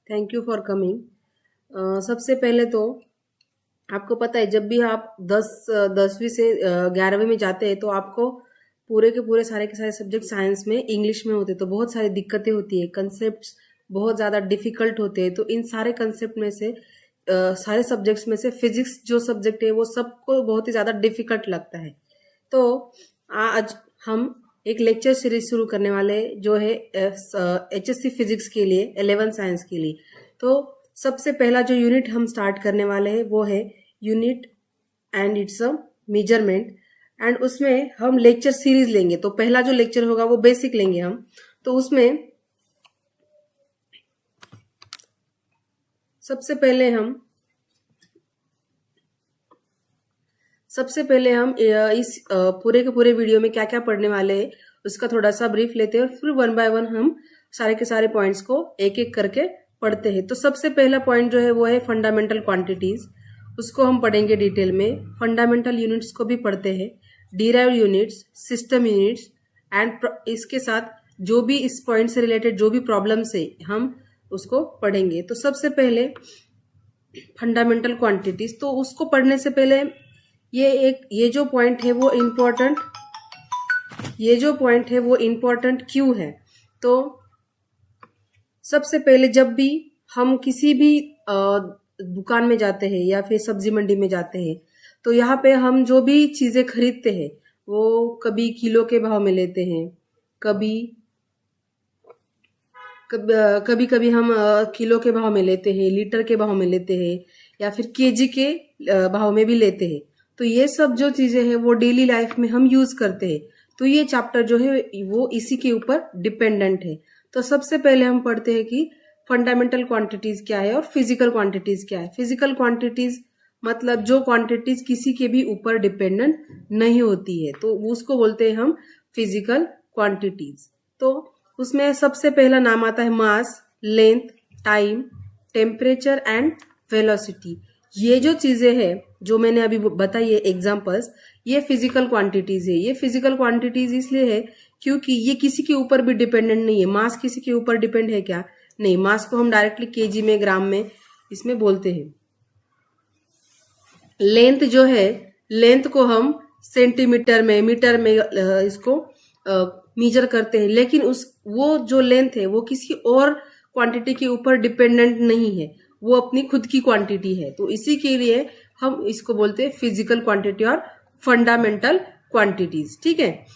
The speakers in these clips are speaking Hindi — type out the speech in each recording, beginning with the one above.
Thank you for coming. सबसे पहले तो आपको पता है जब भी आप 10वीं से 11वीं में जाते हैं तो आपको पूरे के सारे सब्जेक्ट साइंस में इंग्लिश में होते हैं, तो बहुत सारी दिक्कतें होती है, कंसेप्ट बहुत ज़्यादा डिफिकल्ट होते हैं। तो इन सारे कंसेप्ट में से सारे सब्जेक्ट्स में से फिजिक्स जो सब्जेक्ट है वो सबको बहुत ही ज़्यादा डिफिकल्ट लगता है। तो आज हम एक लेक्चर सीरीज शुरू करने वाले जो है HSC फिजिक्स के लिए, 11 साइंस के लिए। तो सबसे पहला जो यूनिट हम स्टार्ट करने वाले हैं वो है unit and it's a measurement, and उसमें हम लेक्चर सीरीज लेंगे। तो पहला जो लेक्चर होगा वो बेसिक लेंगे हम। तो उसमें सबसे पहले हम इस पूरे के पूरे वीडियो में क्या क्या पढ़ने वाले हैं उसका थोड़ा सा ब्रीफ लेते हैं, और फिर वन बाय वन हम सारे के सारे पॉइंट्स को एक एक करके पढ़ते हैं। तो सबसे पहला पॉइंट जो है वो है फंडामेंटल क्वांटिटीज। उसको हम पढ़ेंगे डिटेल में। फंडामेंटल यूनिट्स को भी पढ़ते हैं, derived units, system units, and इसके साथ जो भी इस पॉइंट से रिलेटेड जो भी प्रॉब्लम्स है हम उसको पढ़ेंगे। तो सबसे पहले फंडामेंटल क्वांटिटीज, तो उसको पढ़ने से पहले ये जो पॉइंट है वो इम्पोर्टेंट क्यों है। तो सबसे पहले जब भी हम किसी भी दुकान में जाते हैं या फिर सब्जी मंडी में जाते हैं, तो यहाँ पे हम जो भी चीजें खरीदते हैं वो कभी किलो के भाव में लेते हैं, कभी कभी हम किलो के भाव में लेते हैं, लीटर के भाव में लेते हैं, या फिर केजी के भाव में भी लेते हैं। तो ये सब जो चीजें हैं वो डेली लाइफ में हम यूज करते हैं। तो ये चैप्टर जो है वो इसी के ऊपर डिपेंडेंट है। तो सबसे पहले हम पढ़ते हैं कि फंडामेंटल क्वांटिटीज क्या है और फिजिकल क्वांटिटीज क्या है। फिजिकल क्वांटिटीज मतलब जो क्वांटिटीज किसी के भी ऊपर डिपेंडेंट नहीं होती है, तो उसको बोलते हैं हम फिजिकल क्वांटिटीज। तो उसमें सबसे पहला नाम आता है mass, length, time, temperature and velocity. ये जो चीजें हैं जो मैंने अभी बताई है एग्जांपल्स, ये फिजिकल क्वांटिटीज है। ये फिजिकल क्वांटिटीज इसलिए है क्योंकि ये किसी के ऊपर भी डिपेंडेंट नहीं है। मास किसी के ऊपर डिपेंड है क्या? नहीं, मास को हम डायरेक्टली केजी में, ग्राम में इसमें बोलते हैं। लेंथ जो है, लेंथ को हम सेंटीमीटर में, मीटर में इसको मेजर करते हैं, लेकिन वो जो लेंथ है वो किसी और क्वांटिटी के ऊपर डिपेंडेंट नहीं है, वो अपनी खुद की क्वांटिटी है। तो इसी के लिए हम इसको बोलते हैं फिजिकल क्वांटिटी और फंडामेंटल क्वांटिटीज। ठीक है।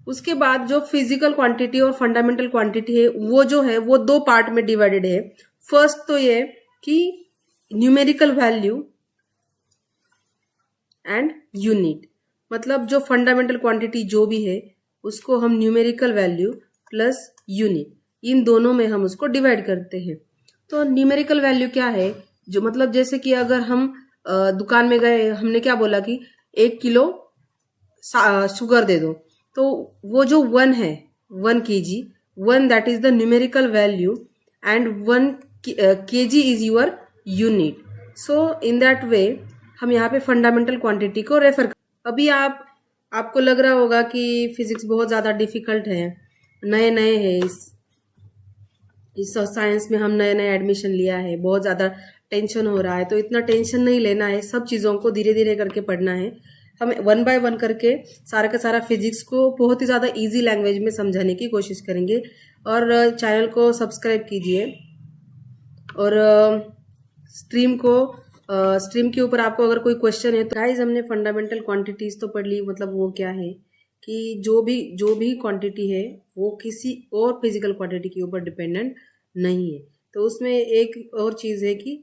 उसके बाद जो फिजिकल क्वांटिटी और फंडामेंटल क्वांटिटी है वो जो है वो दो पार्ट में डिवाइडेड है। फर्स्ट तो ये कि न्यूमेरिकल वैल्यू एंड यूनिट, मतलब जो फंडामेंटल क्वांटिटी जो भी है उसको हम न्यूमेरिकल वैल्यू प्लस यूनिट, इन दोनों में हम उसको डिवाइड करते हैं। तो न्यूमेरिकल वैल्यू क्या है? जो मतलब जैसे कि अगर हम दुकान में गए, हमने क्या बोला कि 1 किलो शुगर दे दो, तो वो जो 1 है, 1 kg, 1 that is the numerical value and 1 kg is your unit. So in that way हम यहाँ पे फंडामेंटल क्वांटिटी को रेफर कर। अभी आपको लग रहा होगा कि फिजिक्स बहुत ज्यादा डिफिकल्ट है, नए है, इस साइंस में हम नए एडमिशन लिया है, बहुत ज्यादा टेंशन हो रहा है। तो इतना टेंशन नहीं लेना है, सब चीजों को धीरे धीरे करके पढ़ना है। हम वन बाय वन करके सारा का सारा फिजिक्स को बहुत ही ज्यादा इजी लैंग्वेज में समझाने की कोशिश करेंगे। और चैनल को सब्सक्राइब कीजिए, और स्ट्रीम के ऊपर आपको अगर कोई क्वेश्चन है तो गाइस, हमने फंडामेंटल क्वांटिटीज तो पढ़ ली। मतलब वो क्या है कि जो भी क्वांटिटी है वो किसी और फिजिकल क्वांटिटी के ऊपर डिपेंडेंट नहीं है। तो उसमें एक और चीज है कि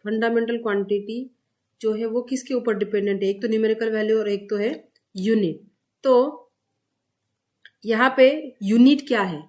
फंडामेंटल क्वांटिटी जो है वो किसके ऊपर डिपेंडेंट है? एक तो न्यूमेरिकल वैल्यू और एक तो है यूनिट। तो यहाँ पे यूनिट क्या है?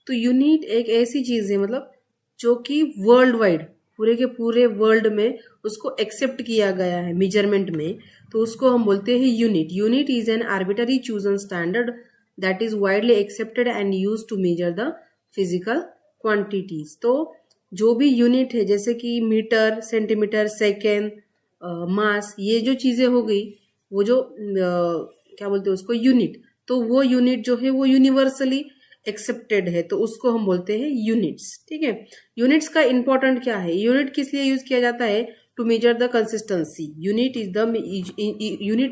तो यूनिट एक ऐसी चीज है, मतलब जो कि वर्ल्ड वाइड, पूरे के पूरे वर्ल्ड में उसको एक्सेप्ट किया गया है मेजरमेंट में, तो उसको हम बोलते हैं unit. Unit is an arbitrary chosen standard that is widely accepted and used to measure the physical quantities. तो जो भी यूनिट है, जैसे कि मीटर, सेंटीमीटर, सेकेंड, मास, ये जो चीजें हो गई, वो जो क्या बोलते हैं उसको, यूनिट। तो वो यूनिट जो है वो यूनिवर्सली एक्सेप्टेड है तो उसको हम बोलते हैं यूनिट्स। ठीक है, यूनिट्स का इंपॉर्टेंट क्या है, यूनिट किस लिए यूज किया जाता है, to measure the consistency. Unit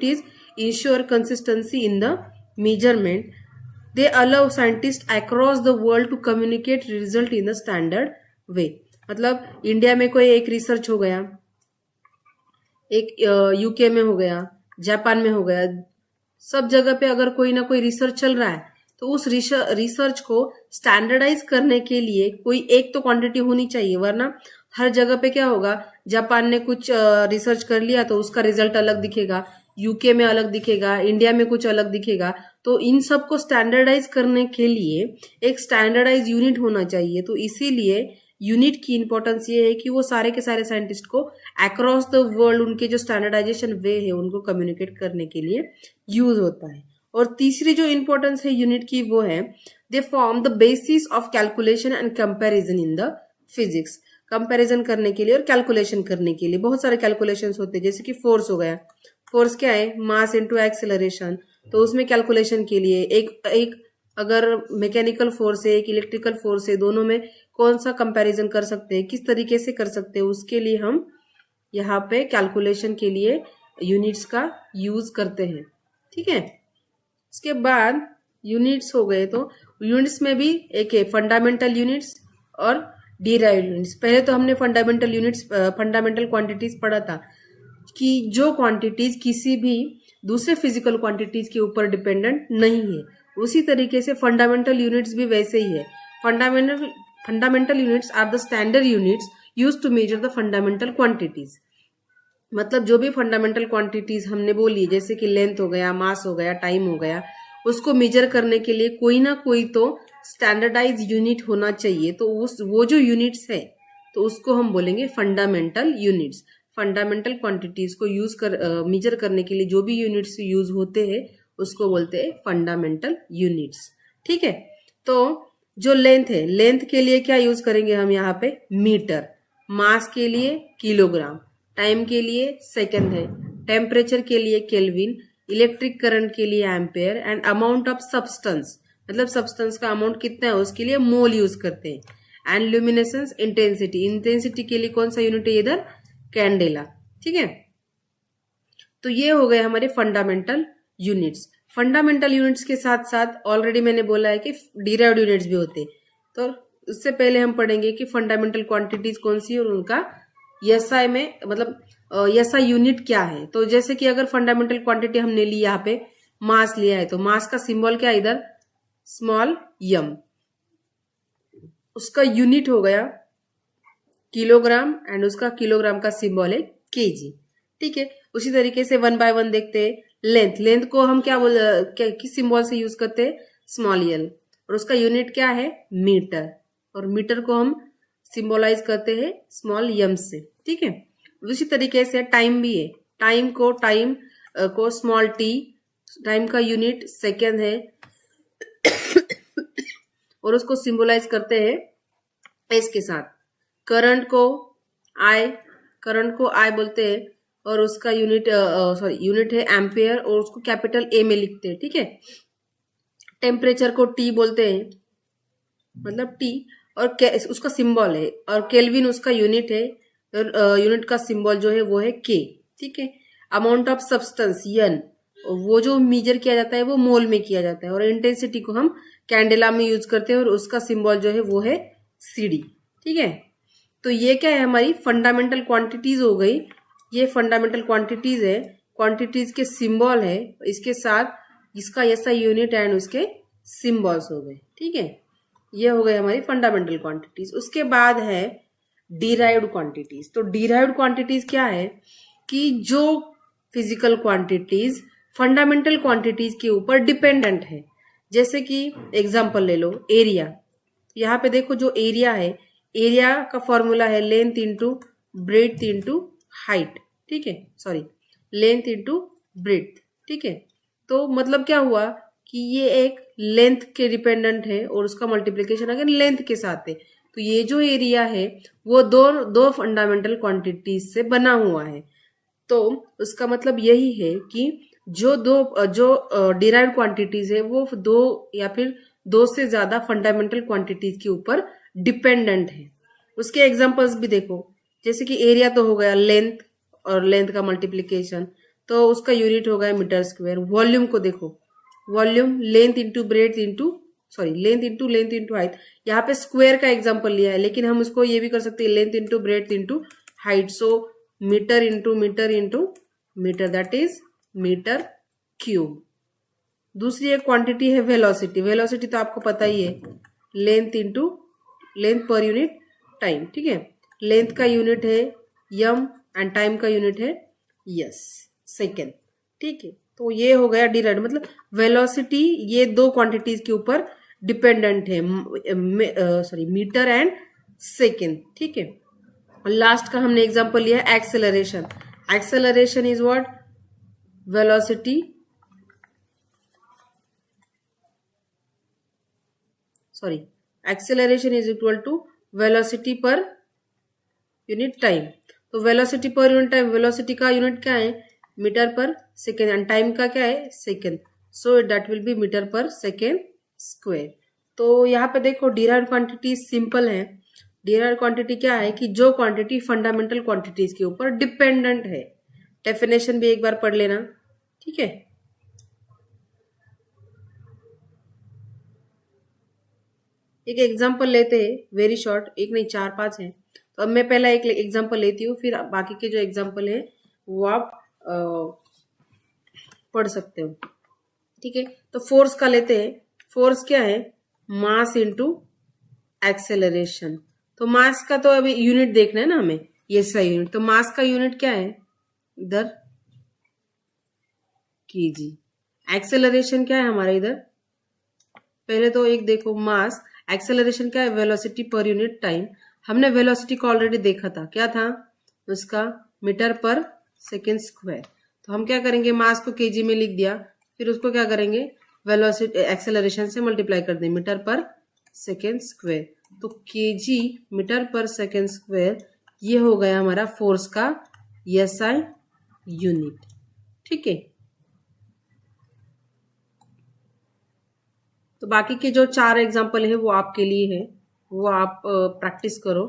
is ensure consistency in the measurement. They allow scientists across the world to communicate result in a standard way. मतलब इंडिया में कोई एक रिसर्च हो गया, एक यूके में हो गया, जापान में हो गया, सब जगह पे अगर कोई ना कोई रिसर्च चल रहा है तो उस रिसर्च को स्टैंडर्डाइज करने के लिए कोई एक तो क्वांटिटी होनी चाहिए, वरना हर जगह पे क्या होगा, जापान ने कुछ रिसर्च कर लिया तो उसका रिजल्ट अलग दिखेगा, यूके में अलग दिखेगा, इंडिया में कुछ अलग दिखेगा। तो इन सब को स्टैंडर्डाइज करने के लिए एक स्टैंडर्डाइज यूनिट होना चाहिए। तो इसीलिए यूनिट की इंपॉर्टेंस ये है कि वो सारे के सारे साइंटिस्ट को अक्रॉस द वर्ल्ड उनके जो स्टैंडर्डाइजेशन वे है उनको कम्युनिकेट करने के लिए यूज होता है। और तीसरी जो इंपॉर्टेंस है यूनिट की वो है, they form the basis of calculation and comparison in the physics. Comparison करने के लिए और कैलकुलेशन करने के लिए बहुत सारे कैलकुलेशंस होते हैं, जैसे कि फोर्स हो गया, फोर्स क्या है, मास इनटू एक्सेलरेशन। तो उसमें कैलकुलेशन के लिए एक अगर मैकेनिकल फोर्स है, एक इलेक्ट्रिकल फोर्स है, दोनों में कौन सा कंपैरिजन कर सकते हैं, किस तरीके से कर सकते हैं, उसके लिए हम यहाँ पे कैलकुलेशन के लिए यूनिट्स का यूज करते हैं। ठीक है, उसके बाद यूनिट्स हो गए, तो यूनिट्स में भी एक है फंडामेंटल यूनिट्स और डिराइव्ड यूनिट्स। पहले तो हमने फंडामेंटल यूनिट्स, फंडामेंटल क्वांटिटीज पढ़ा था कि जो क्वांटिटीज किसी भी दूसरे फिजिकल क्वांटिटीज के ऊपर डिपेंडेंट नहीं है, उसी तरीके से फंडामेंटल यूनिट्स भी वैसे ही है। Fundamental units are the standard units used to measure the fundamental quantities. मतलब जो भी फंडामेंटल क्वांटिटीज हमने बोली, जैसे कि लेंथ हो गया, मास हो गया, टाइम हो गया, उसको मेजर करने के लिए कोई ना कोई तो स्टैंडर्डाइज यूनिट होना चाहिए। तो वो जो यूनिट्स है तो उसको हम बोलेंगे फंडामेंटल यूनिट्स। फंडामेंटल क्वांटिटीज को मेजर करने के लिए जो भी यूनिट्स यूज होते हैं उसको बोलते हैं फंडामेंटल यूनिट्स। ठीक है, तो जो लेंथ है, लेंथ के लिए क्या यूज करेंगे हम यहाँ पे, मीटर, मास के लिए किलोग्राम, टाइम के लिए सेकंड है, टेम्परेचर के लिए केल्विन, इलेक्ट्रिक करंट के लिए ampere, and amount of substance, मतलब सब्सटेंस का अमाउंट कितना है उसके लिए मोल यूज करते हैं, एंड ल्यूमिनेसेंस इंटेंसिटी, इंटेंसिटी के लिए कौन सा यूनिट है इधर, कैंडेला। ठीक है, तो ये हो गए हमारे फंडामेंटल यूनिट्स। फंडामेंटल यूनिट्स के साथ साथ ऑलरेडी मैंने बोला है कि डिराइव्ड यूनिट्स भी होते हैं। तो उससे पहले हम पढ़ेंगे कि फंडामेंटल क्वांटिटीज कौन सी है और उनका एसआई में, मतलब एसआई यूनिट क्या है। तो जैसे कि अगर फंडामेंटल क्वांटिटी हमने ली, यहाँ पे मास लिया है, तो मास का सिंबल क्या है इधर, स्मॉल यम, उसका यूनिट हो गया किलोग्राम, एंड उसका किलोग्राम का सिंबल है केजी। ठीक है, उसी तरीके से वन बाय वन देखते हैं। लेंथ, लेंथ को हम किस सिंबल से यूज करते हैं, स्मॉल एल, और उसका यूनिट क्या है, मीटर, और मीटर को हम सिंबलाइज करते हैं स्मॉल एम से। ठीक है, उसी तरीके से टाइम भी है, टाइम को स्मॉल टी, टाइम का यूनिट सेकेंड है और उसको सिंबलाइज करते हैं एस के साथ। करंट को आई बोलते हैं और उसका यूनिट है एम्पेयर और उसको कैपिटल ए में लिखते हैं। ठीक है, टेम्परेचर को टी बोलते हैं, मतलब टी, और उसका सिंबल है, और केल्विन उसका यूनिट है, और यूनिट का सिंबल जो है वो है के। ठीक है, अमाउंट ऑफ सब्सटेंस एन, वो जो मेजर किया जाता है वो मोल में किया जाता है, और इंटेंसिटी को हम कैंडेला में यूज करते हैं और उसका सिंबल जो है वो है सीडी। ठीक है, तो ये क्या है, हमारी फंडामेंटल क्वांटिटीज हो गई। ये फंडामेंटल क्वांटिटीज है, क्वांटिटीज के सिंबल है, इसके साथ इसका ऐसा यूनिट एंड उसके सिंबल्स हो गए। ठीक है, ये हो गए हमारी फंडामेंटल क्वांटिटीज। उसके बाद है डिराइव्ड क्वांटिटीज। तो डिराइव्ड क्वांटिटीज क्या है कि जो फिजिकल क्वांटिटीज फंडामेंटल क्वांटिटीज के ऊपर डिपेंडेंट है। जैसे कि एग्जांपल ले लो, एरिया। यहाँ पे देखो जो एरिया है, एरिया का फॉर्मूला है length into breadth into height. ठीक है, सॉरी, लेंथ इंटू ब्रेड्थ। ठीक है, तो मतलब क्या हुआ कि ये एक लेंथ के डिपेंडेंट है और उसका मल्टीप्लीकेशन अगर लेंथ के साथ है। तो ये जो एरिया है वो दो फंडामेंटल क्वांटिटीज से बना हुआ है। तो उसका मतलब यही है कि जो डिराइव्ड क्वांटिटीज है वो दो या फिर दो से ज्यादा फंडामेंटल क्वांटिटीज के ऊपर डिपेंडेंट है। उसके एग्जांपल्स भी देखो, जैसे कि एरिया तो हो गया लेंथ और लेंथ का मल्टीप्लीकेशन, तो उसका यूनिट हो गया मीटर स्क्वायर। वॉल्यूम को देखो, volume length into breadth into length into height. यहाँ पे स्क्वायर का एग्जांपल लिया है, लेकिन हम उसको ये भी कर सकते हैं length into breadth into height. So metre into metre that is metre cube. दूसरी एक क्वांटिटी है वेलोसिटी। वेलोसिटी तो आपको पता ही है, लेंथ पर यूनिट टाइम। ठीक है, लेंथ का यूनिट है यम एंड टाइम का यूनिट है सेकेंड। ठीक है, तो ये हो गया डिराइव्ड, मतलब वेलोसिटी ये दो क्वांटिटीज के ऊपर डिपेंडेंट है, मीटर एंड सेकेंड। ठीक है, लास्ट का हमने एग्जांपल लिया है acceleration. Acceleration is what? Velocity acceleration is equal to velocity per unit time. तो velocity per unit time, velocity का यूनिट क्या है? Metre per second, and time का क्या है? Second. So that will be metre per second square. तो यहाँ पे देखो डिराइव्ड क्वांटिटी सिंपल है। डिराइव्ड क्वांटिटी क्या है कि जो क्वांटिटी फंडामेंटल क्वांटिटीज के ऊपर डिपेंडेंट है। डेफिनेशन भी एक बार पढ़ लेना। ठीक है, एक एग्जांपल लेते हैं, वेरी शॉर्ट, एक नहीं 4-5 है। तो अब मैं पहला एक एग्जांपल लेती हूँ, फिर बाकी के जो एग्जांपल है वो आप पढ़ सकते हो। ठीक है, तो फोर्स का लेते हैं। फोर्स क्या है? Mass into acceleration. तो मास का तो अभी यूनिट देखना है ना हमें, ये सही यूनिट। तो मास का यूनिट क्या है इधर? केजी। एक्सेलरेशन क्या है हमारा इधर? पहले तो एक देखो, मास, एक्सेलरेशन क्या है? Velocity per unit time. हमने वेलोसिटी को ऑलरेडी देखा था, क्या था उसका? Metre per second square. तो हम क्या करेंगे, मास को केजी में लिख दिया, फिर उसको क्या करेंगे, वेलोसिटी एक्सेलरेशन से मल्टीप्लाई कर दें, मीटर पर सेकेंड स्क्वायर। तो KG metre per second square, ये हो गया हमारा फोर्स का एसआई यूनिट। ठीक है, तो बाकी के जो 4 एग्जाम्पल है वो आपके लिए है, वो आप प्रैक्टिस करो।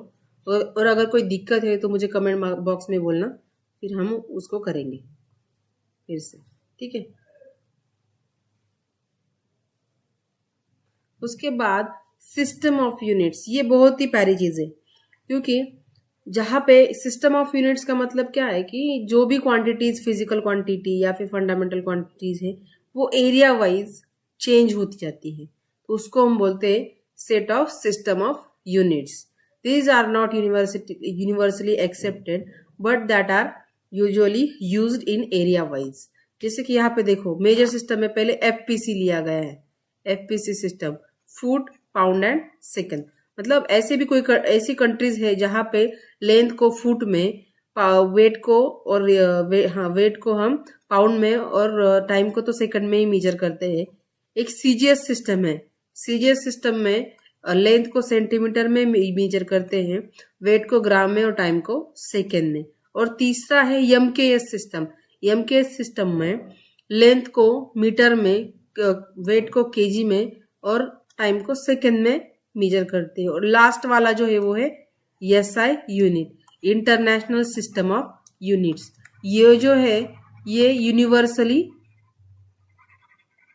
और अगर कोई दिक्कत है तो मुझे कमेंट बॉक्स में बोलना, फिर हम उसको करेंगे फिर से। ठीक है, उसके बाद सिस्टम ऑफ यूनिट्स। ये बहुत ही प्यारी चीज है, क्योंकि जहां पे सिस्टम ऑफ यूनिट्स का मतलब क्या है कि जो भी क्वांटिटीज, फिजिकल क्वांटिटी या फिर फंडामेंटल क्वांटिटीज है, वो एरिया वाइज चेंज होती जाती है। तो उसको हम बोलते हैं set of system of units. These are not universally accepted but that are usually used in area wise. जैसे कि यहाँ पे देखो, मेजर सिस्टम में पहले एफपीसी लिया गया है। FPC system, foot, pound and second. मतलब ऐसे भी कोई ऐसी कंट्रीज है जहां पे लेंथ को फुट में, वेट को और वेट को हम पाउंड में और टाइम को तो सेकंड में ही मेजर करते हैं। एक सीजीएस सिस्टम है। सीजीएस सिस्टम में लेंथ को सेंटीमीटर में मेजर करते हैं, वेट को ग्राम में और टाइम को सेकंड में। और तीसरा है एमकेएस सिस्टम। एमकेएस सिस्टम में लेंथ को मीटर में, वेट को केजी में और टाइम को सेकंड में मेजर करते हैं। और लास्ट वाला जो है वो है SI unit, international system of units. ये जो है ये यूनिवर्सली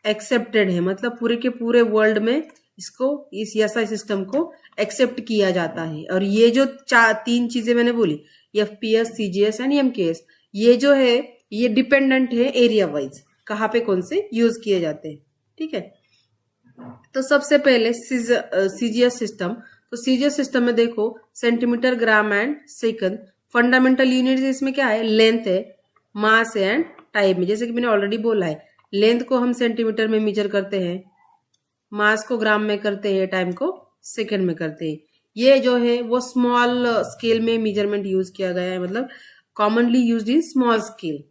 एक्सेप्टेड है, मतलब पूरे के पूरे वर्ल्ड में इसको, इस एसआई सिस्टम को एक्सेप्ट किया जाता है। और ये जो 3 चीजें मैंने बोली, एफपीएस, सीजीएस एंड एमकेएस, ये जो है ये डिपेंडेंट है एरिया वाइज, कहाँ पे कौन से यूज किए जाते हैं। ठीक है, तो सबसे पहले सीजीएस सिस्टम। तो सीजीएस सिस्टम में देखो, centimetre, gram and second. Fundamental unit इसमें क्या है? लेंथ है, मास एंड टाइम है। जैसे कि मैंने ऑलरेडी बोला है, लेंथ को हम सेंटीमीटर में मेजर करते हैं, मास को ग्राम में करते हैं, टाइम को सेकंड में करते हैं। ये जो है वो स्मॉल स्केल में मेजरमेंट यूज किया गया है, मतलब commonly used in small scale.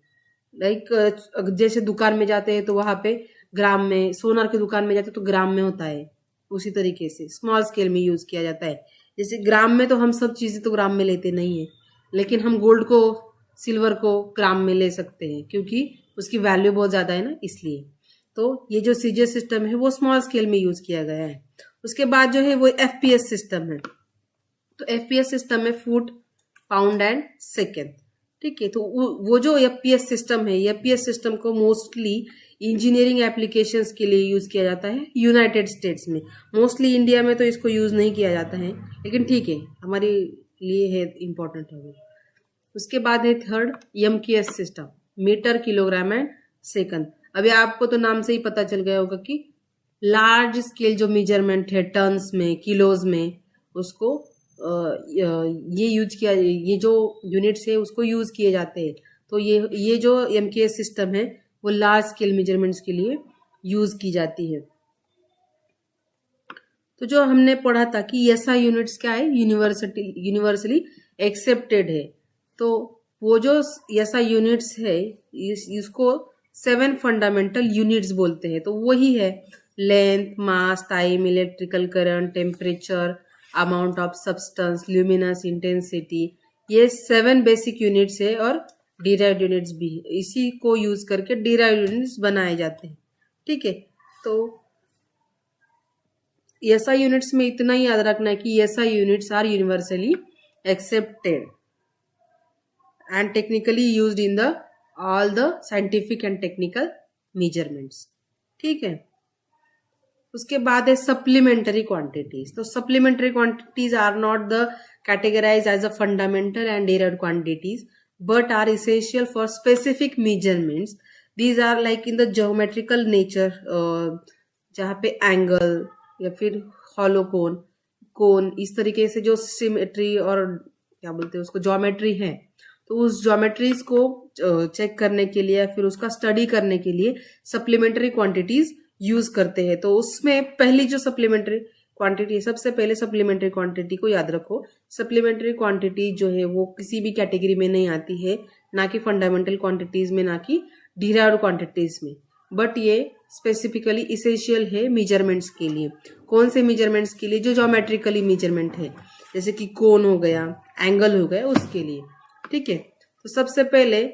Like जैसे दुकान में जाते हैं तो वहां पे ग्राम में, सोनार की दुकान में जाते तो ग्राम में होता है, उसी तरीके से स्मॉल स्केल में यूज किया जाता है। जैसे ग्राम में तो हम सब चीजें तो ग्राम में लेते नहीं है, लेकिन हम गोल्ड को, सिल्वर को ग्राम में ले सकते हैं, क्योंकि उसकी वैल्यू बहुत ज्यादा है ना, इसलिए। तो ये जो सीजीएस सिस्टम है वो स्मॉल स्केल में यूज किया गया है। उसके बाद जो है वो एफपीएस सिस्टम है। तो एफपीएस सिस्टम में फुट, पाउंड एंड सेकेंड। ठीक है, तो वो जो एफपीएस सिस्टम है, एफपीएस सिस्टम को मोस्टली इंजीनियरिंग एप्लीकेशंस के लिए यूज किया जाता है यूनाइटेड स्टेट्स में। मोस्टली इंडिया में तो इसको यूज नहीं किया जाता है, लेकिन ठीक है हमारे लिए है, इम्पोर्टेंट है वो। उसके बाद है third MKS system, metre, kilogram and second. अभी आपको तो नाम से ही पता चल गया होगा कि लार्ज स्केल जो मेजरमेंट है टन्स में, किलोज में, उसको ये यूज किया, ये जो यूनिट्स है उसको यूज किए जाते हैं। तो ये जो एमकेएस सिस्टम है वो लार्ज स्केल मेजरमेंट्स के लिए यूज की जाती है। तो जो हमने पढ़ा था कि एसआई यूनिट्स क्या है, यूनिवर्सली एक्सेप्टेड है। तो वो जो एसआई यूनिट्स है इसको 7 फंडामेंटल यूनिट्स बोलते हैं। तो वही है length, mass, time, electrical current, temperature, amount of substance, luminous intensity, ये 7 बेसिक यूनिट्स है और डिराइव्ड यूनिट्स भी है। इसी को यूज करके डिराइव्ड यूनिट्स बनाए जाते हैं। ठीक है, तो एसआई यूनिट्स में इतना ही याद रखना है कि SI units are universally accepted and technically used in all the scientific and technical measurements। ठीक है, उसके बाद है सप्लीमेंटरी क्वांटिटीज। तो supplementary quantities are not the categorise as a fundamental and derived quantities but are essential for specific measurements. These are like in the geometrical nature, जहाँ पे एंगल या फिर हॉलो कोन इस तरीके से जो सिमेट्री और क्या बोलते हैं उसको ज्योमेट्री है, तो उस ज्योमेट्रीज को चेक करने के लिए या फिर उसका स्टडी करने के लिए सप्लीमेंट्री क्वांटिटीज यूज करते हैं। तो उसमें पहली जो सप्लीमेंट्री क्वांटिटी है, सबसे पहले सप्लीमेंट्री क्वांटिटी को याद रखो। सप्लीमेंट्री क्वांटिटी जो है वो किसी भी कैटेगरी में नहीं आती है, ना कि फंडामेंटल क्वांटिटीज में, ना कि डिराइव्ड क्वांटिटीज में, बट ये स्पेसिफिकली इसेंशियल है मेजरमेंट्स के लिए। कौन से मेजरमेंट्स के लिए? जो ज्योमेट्रिकली मेजरमेंट है, जैसे कि कोन हो गया, एंगल हो गया, उसके लिए। ठीक है, तो सबसे पहले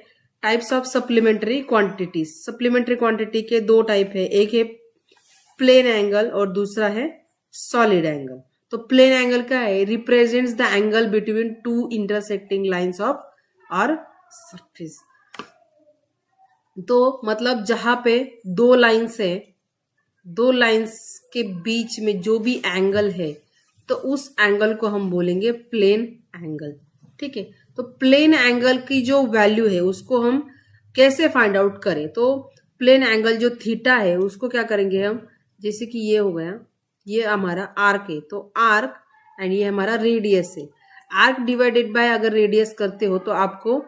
types of supplementary quantities. Supplementary quantity के 2 टाइप है, एक है प्लेन एंगल और दूसरा है सॉलिड एंगल। तो प्लेन एंगल क्या है? Represents the angle between 2 intersecting lines of और सरफेस। तो मतलब जहां पे 2 लाइंस है, 2 लाइंस के बीच में जो भी एंगल है, तो उस एंगल को हम बोलेंगे प्लेन एंगल। ठीक है, तो प्लेन एंगल की जो वैल्यू है उसको हम कैसे फाइंड आउट करें? तो प्लेन एंगल जो थीटा है उसको क्या करेंगे हम, जैसे कि ये हो गया, ये हमारा आर्क है, तो आर्क एंड ये हमारा रेडियस है। आर्क डिवाइडेड बाय अगर रेडियस करते हो तो आपको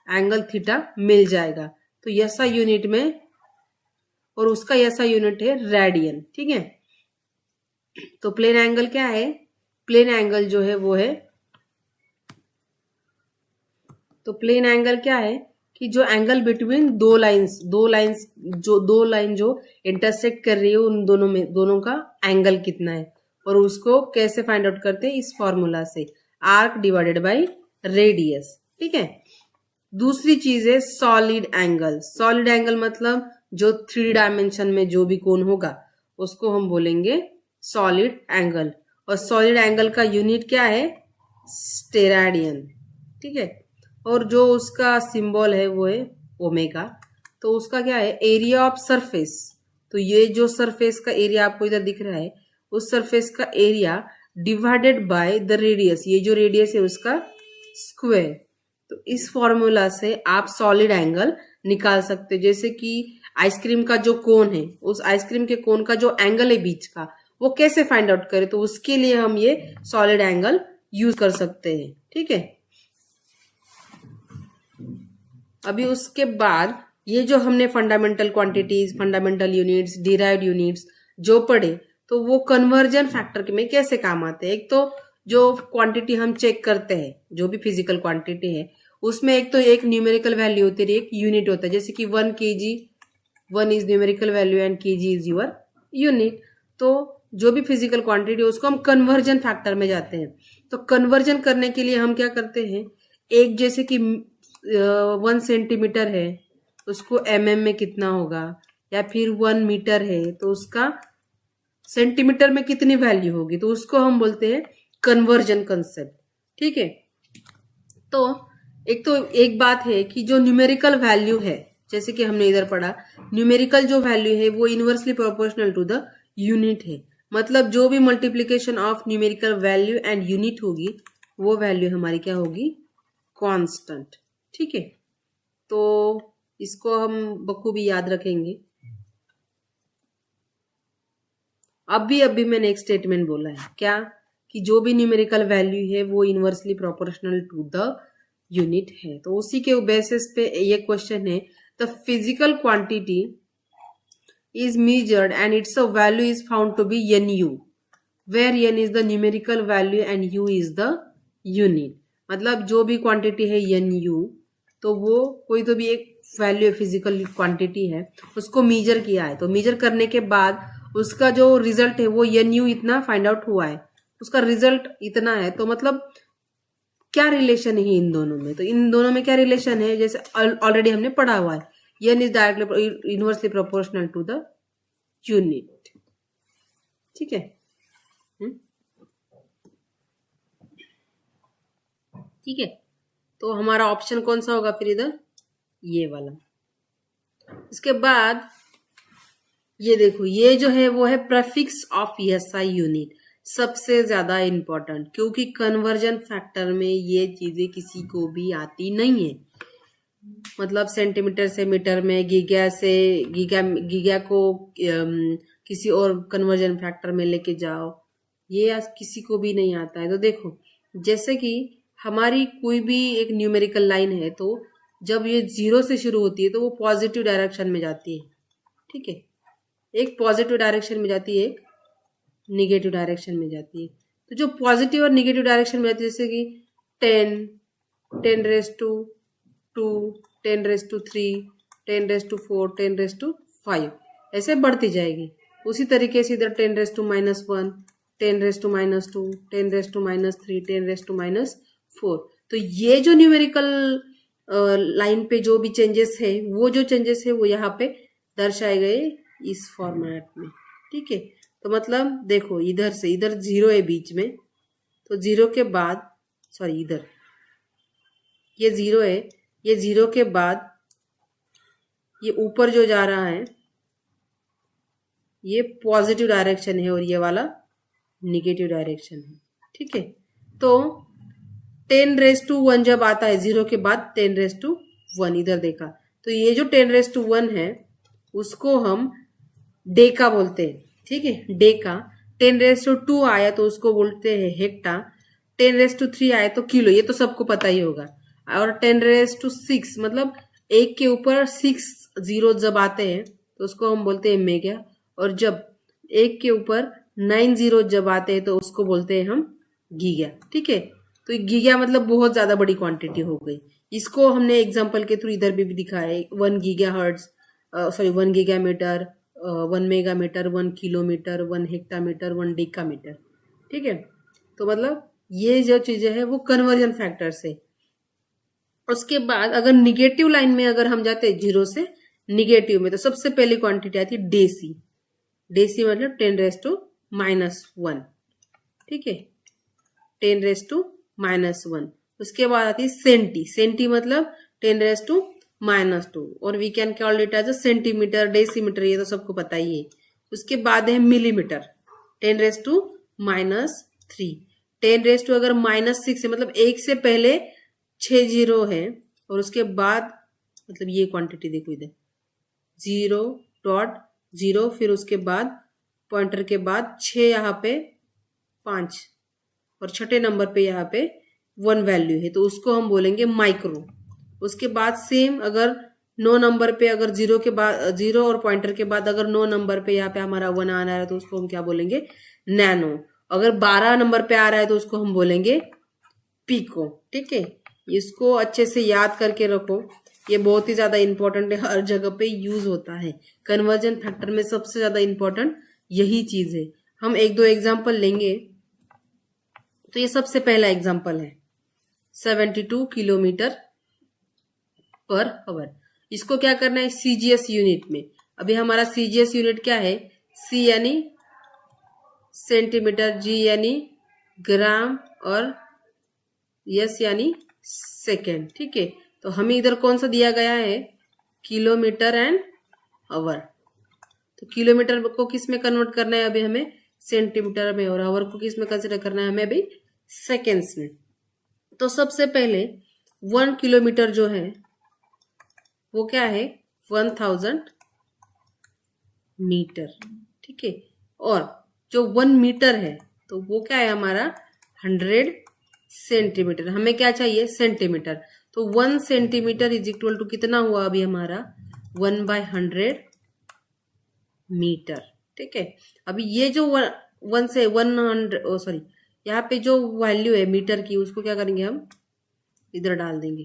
एंगल थीटा मिल जाएगा। तो ऐसा यूनिट में, और उसका ऐसा यूनिट है रेडियन। ठीक है, तो प्लेन एंगल क्या है? प्लेन एंगल जो है वो है, तो प्लेन एंगल क्या है कि जो एंगल बिटवीन 2 लाइन जो इंटरसेक्ट कर रही है उन दोनों का एंगल कितना है, और उसको कैसे फाइंड आउट करते हैं? इस फॉर्मूला से, आर्क डिवाइडेड बाय रेडियस। ठीक है, दूसरी चीज है सॉलिड एंगल। सॉलिड एंगल मतलब जो 3 डायमेंशन में जो भी कोण होगा उसको हम बोलेंगे सॉलिड एंगल। और सॉलिड एंगल का यूनिट क्या है? स्टेराडियन। ठीक है, और जो उसका सिंबल है वो है ओमेगा। तो उसका क्या है? Area of surface. तो ये जो सरफेस का एरिया आपको इधर दिख रहा है, उस सरफेस का area divided by the radius, ये जो रेडियस है उसका स्क्वायर। तो इस फॉर्मूला से आप सॉलिड एंगल निकाल सकते हो। जैसे कि आइसक्रीम का जो कोन है, उस आइसक्रीम के कोन का जो एंगल है बीच का, वो कैसे फाइंड आउट करें? तो उसके लिए हम ये सॉलिड एंगल यूज कर सकते हैं। ठीक है, अभी उसके बाद ये जो हमने fundamental quantities, fundamental units, derived units जो पढ़े, तो वो कन्वर्जन फैक्टर में कैसे काम आते हैं? एक तो जो क्वांटिटी हम चेक करते हैं, जो भी फिजिकल क्वांटिटी है, उसमें एक तो एक न्यूमेरिकल वैल्यू होती है, एक यूनिट होता है। जैसे कि 1 kg, 1 is numerical value and kg is your unit. तो जो भी फिजिकल क्वांटिटी है उसको हम कन्वर्जन फैक्टर में जाते हैं। तो कन्वर्जन करने के लिए हम क्या करते हैं? एक जैसे कि 1 सेंटीमीटर है, उसको mm में कितना होगा, या फिर 1 मीटर है तो उसका सेंटीमीटर में कितनी वैल्यू होगी, तो उसको हम बोलते हैं कन्वर्जन कंसेप्ट। ठीक है, तो एक बात है कि जो न्यूमेरिकल वैल्यू है, जैसे कि हमने इधर पढ़ा, न्यूमेरिकल जो वैल्यू है वो inversely proportional to the unit है। मतलब जो भी multiplication of numerical value and unit होगी वो वैल्यू हमारी क्या होगी, कांस्टेंट। ठीक है, तो इसको हम बखूबी याद रखेंगे। अभी मैंने एक स्टेटमेंट बोला है क्या, कि जो भी न्यूमेरिकल वैल्यू है वो inversely proportional to the unit है। तो उसी के बेसिस पे ये क्वेश्चन है, the physical quantity is measured and its value is found to be nu, where n is the numerical value and u is the unit। मतलब जो भी क्वांटिटी है nu, तो वो कोई तो भी एक वैल्यू फिजिकल क्वांटिटी है, उसको मेजर किया है, तो मेजर करने के बाद उसका जो रिजल्ट है वो nu इतना फाइंड आउट हुआ है, उसका रिजल्ट इतना है। तो मतलब क्या रिलेशन है इन दोनों में, तो इन दोनों में क्या रिलेशन है, जैसे ऑलरेडी हमने पढ़ा हुआ है, n is directly inversely proportional to the unit। ठीक है, ठीक है, तो हमारा ऑप्शन कौन सा होगा फिर इधर, ये वाला। इसके बाद ये देखो, ये जो है वो है प्रेफिक्स ऑफ SI यूनिट, सबसे ज्यादा इंपॉर्टेंट, क्योंकि कन्वर्जन फैक्टर में ये चीजें किसी को भी आती नहीं है। मतलब सेंटीमीटर से मीटर में, गीगा को किसी और कन्वर्जन फैक्टर में लेके जाओ, ये आज किसी को भी नहीं आता है। तो देखो, जैसे कि हमारी कोई भी एक न्यूमेरिकल लाइन है, तो जब ये 0 से शुरू होती है तो वो पॉजिटिव डायरेक्शन में जाती है। ठीक है, एक पॉजिटिव डायरेक्शन में जाती है, एक निगेटिव डायरेक्शन में जाती है। तो जो पॉजिटिव और निगेटिव डायरेक्शन में जाती है, जैसे कि 10, 10⁻², 10⁻³ 10⁻⁴ 10⁻⁵, ऐसे बढ़ती जाएगी। उसी तरीके से इधर 10⁻⁻1 10⁻⁻2 10⁻⁻3 10⁻⁻4। तो ये जो न्यूमेरिकल लाइन पे जो भी चेंजेस है, वो जो चेंजेस है वो यहाँ पे दर्शाए गए इस फॉर्मेट में। ठीक है, तो मतलब देखो, इधर से इधर 0 है बीच में, तो 0 के बाद, सॉरी इधर ये 0 है, ये 0 के बाद ये ऊपर जो जा रहा है ये पॉजिटिव डायरेक्शन है और ये वाला निगेटिव डायरेक्शन है। ठीक है, तो 10⁻1 जब आता है 0 के बाद 10⁻1, इधर देखा, तो ये जो 10⁻1 है उसको हम डेका बोलते हैं। ठीक है, डेका। 10⁻2 आया तो उसको बोलते हैं हेक्टा, 10⁻3 आया तो किलो, ये तो सबको पता ही होगा। और 10⁻6 मतलब एक के ऊपर 6 जीरो जब आते हैं तो उसको हम बोलते हैं मेगा, और जब एक के ऊपर 9 जीरो जब आते हैं तो उसको बोलते हैं हम गीगा। ठीक है, तो गीगा मतलब बहुत ज्यादा बड़ी क्वांटिटी हो गई। इसको हमने एग्जांपल के थ्रू इधर भी दिखाया है, 1 गीगाहर्ट्ज, 1 गीगामीटर, 1 मेगामीटर, 1 किलोमीटर, 1 हेक्टामीटर, 1 डेकामीटर। ठीक है, तो मतलब ये जो चीजें है वो कन्वर्जन फैक्टर से। उसके बाद अगर निगेटिव लाइन में अगर हम जाते हैं 0 से निगेटिव में, तो सबसे पहली क्वांटिटी आती है डेसी। डेसी मतलब 10⁻⁻1। ठीक है, 10⁻⁻1। उसके बाद आती है सेंटी। सेंटी मतलब 10⁻⁻2, और we can call it as a centimetre, decimetre, ये तो सबको पता ही है। उसके बाद है मिलीमीटर, 10⁻⁻3। 10 अगर -6 है, मतलब एक से पहले 6 जीरो है, और उसके बाद मतलब ये क्वांटिटी देखो इधर 0.0, फिर उसके बाद पॉइंटर के बाद 6, यहाँ पे 5, और छठे नंबर पे यहाँ पे 1 वैल्यू है, तो उसको हम बोलेंगे माइक्रो। उसके बाद सेम अगर 9 नंबर पे, अगर 0 के बाद 0 और पॉइंटर के बाद अगर 9 नंबर पे यहाँ पे हमारा 1 आ रहा है तो उसको हम क्या बोलेंगे, नैनो। अगर 12 नंबर पे आ रहा है तो उसको हम बोलेंगे पीको। ठीक है, इसको अच्छे से याद करके रखो, ये बहुत ही ज्यादा इंपॉर्टेंट है, हर जगह पे यूज होता है। कन्वर्जन फैक्टर में सबसे ज्यादा इंपॉर्टेंट यही चीज है। हम 1-2 एग्जाम्पल लेंगे। तो ये सबसे पहला एग्जाम्पल है 72 किलोमीटर पर आवर। इसको क्या करना है, CGS यूनिट में। अभी हमारा CGS यूनिट क्या है, C यानी सेंटीमीटर, G यानी ग्राम और S यानी सेकेंड। ठीक है, तो हमें इधर कौन सा दिया गया है, किलोमीटर एंड आवर। तो किलोमीटर को किस में कन्वर्ट करना है अभी हमें, सेंटीमीटर में, और आवर को किस में कंसिडर करना है हमें अभी, सेकेंड्स में। तो सबसे पहले 1 किलोमीटर जो है वो क्या है, 1000 मीटर। ठीक है, और जो 1 मीटर है तो वो क्या है हमारा 100 सेंटीमीटर। हमें क्या चाहिए, सेंटीमीटर। तो 1 सेंटीमीटर इज इक्वल टू कितना हुआ अभी हमारा, 1/100 मीटर। ठीक है, अभी ये जो 1 से 100 सॉरी यहाँ पे जो वैल्यू है मीटर की, उसको क्या करेंगे हम इधर डाल देंगे,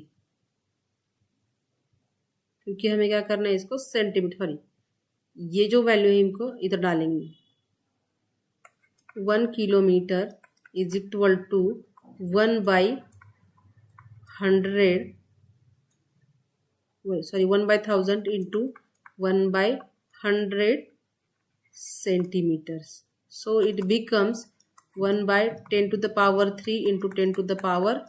क्योंकि हमें क्या करना है इसको सेंटीमीटर, सॉरी ये जो वैल्यू है इनको इधर डालेंगे। 1 kilometre is equal to 1/1000 into 1/100 centimeters. So it becomes 1/10 to the power 3 into 10 to the power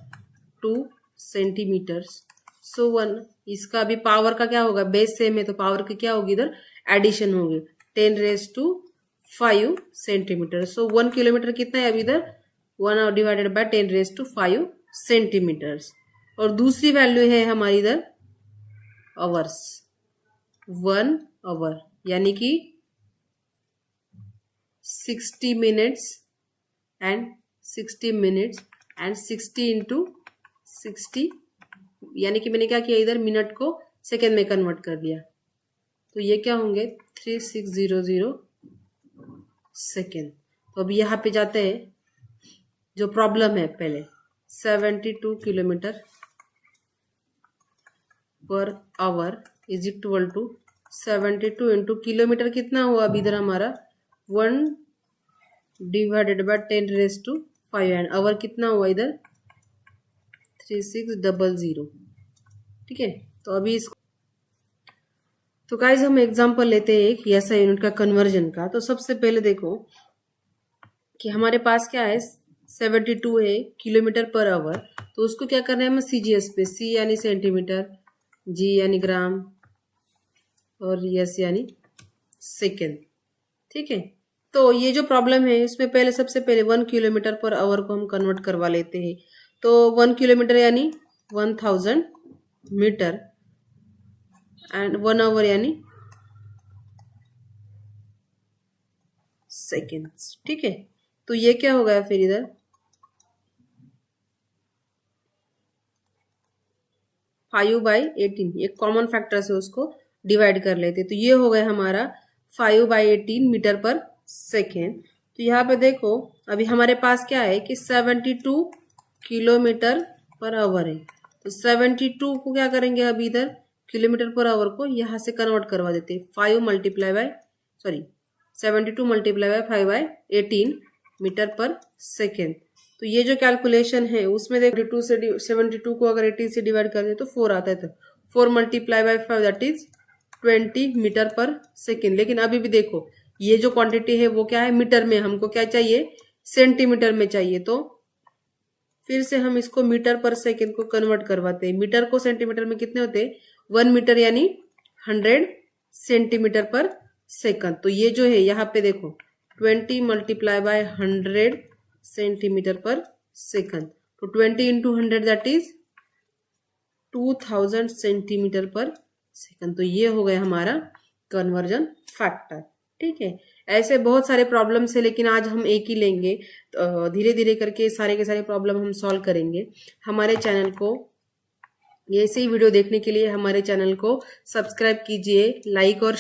2 centimeters. So 1 इसका अभी पावर का क्या होगा, बेस सेम है तो पावर की क्या होगी इधर एडिशन होगी, 10⁵ सेंटीमीटर। सो 1 किलोमीटर कितना है अभी इधर, 1 डिवाइडेड बाय 10⁵ सेंटीमीटर्स। और दूसरी वैल्यू है हमारी इधर आवर्स, 1 आवर यानी कि 60 मिनट्स एंड 60 इंटू 60, यानी कि मैंने क्या किया इधर मिनट को सेकेंड में कन्वर्ट कर दिया, तो ये क्या होंगे 3600 सेकेंड। तो अभी यहाँ पे जाते हैं, जो प्रॉब्लम है पहले 72 kilometre per hour is equal to 72 into kilometre कितना हुआ अभी इधर हमारा 1 डिवाइडेड बाय 10⁵ एंड आवर कितना हुआ इधर 3600। ठीक है, तो अभी इसको, तो गाइस हम एग्जांपल लेते हैं एक SI यूनिट का कन्वर्जन का। तो सबसे पहले देखो कि हमारे पास क्या है 72 है किलोमीटर पर आवर, तो उसको क्या करना है हमें CGS पे, C यानी सेंटीमीटर, G यानी ग्राम और S यानी सेकेंड। ठीक है, तो ये जो प्रॉब्लम है इसमें पहले सबसे पहले 1 किलोमीटर पर आवर को हम कन्वर्ट करवा लेते हैं। तो 1 किलोमीटर यानी 1000 मीटर एंड 1 आवर यानी सेकेंड्स। ठीक है, तो ये क्या हो गया फिर इधर 5/18, एक कॉमन फैक्टर से उसको डिवाइड कर लेते, तो ये हो गया हमारा 5/18 मीटर पर सेकेंड। तो यहाँ पे देखो अभी हमारे पास क्या है कि 72 किलोमीटर पर आवर है, तो 72 को क्या करेंगे अभी इधर किलोमीटर पर आवर को यहाँ से कन्वर्ट करवा देते, 72 multiply by 5/18 metre per second. तो ये जो कैलकुलेशन है उसमें देखो 72 को अगर 18 से डिवाइड कर दे तो 4 आता है, तो 4 multiply by 5 that is 20 metre per second. लेकिन अभी भी देखो ये जो क्वांटिटी है वो क्या है मीटर में, हमको क्या चाहिए सेंटीमीटर में चाहिए, तो फिर से हम इसको मीटर पर सेकेंड को कन्वर्ट करवाते हैं। मीटर को सेंटीमीटर में कितने होते हैं, 1 मीटर यानी 100 सेंटीमीटर पर सेकंड। तो ये जो है यहाँ पे देखो 20 मल्टीप्लाई बाय 100 सेंटीमीटर पर सेकंड, तो 20 इंटू 100 दैट इज 2000 सेंटीमीटर पर सेकंड। तो ये हो गया हमारा कन्वर्जन फैक्टर। ठीक है, ऐसे बहुत सारे प्रॉब्लम्स है लेकिन आज हम एक ही लेंगे, धीरे धीरे करके सारे के सारे प्रॉब्लम हम सॉल्व करेंगे। हमारे चैनल को ऐसे ही वीडियो देखने के लिए हमारे चैनल को सब्सक्राइब कीजिए, लाइक और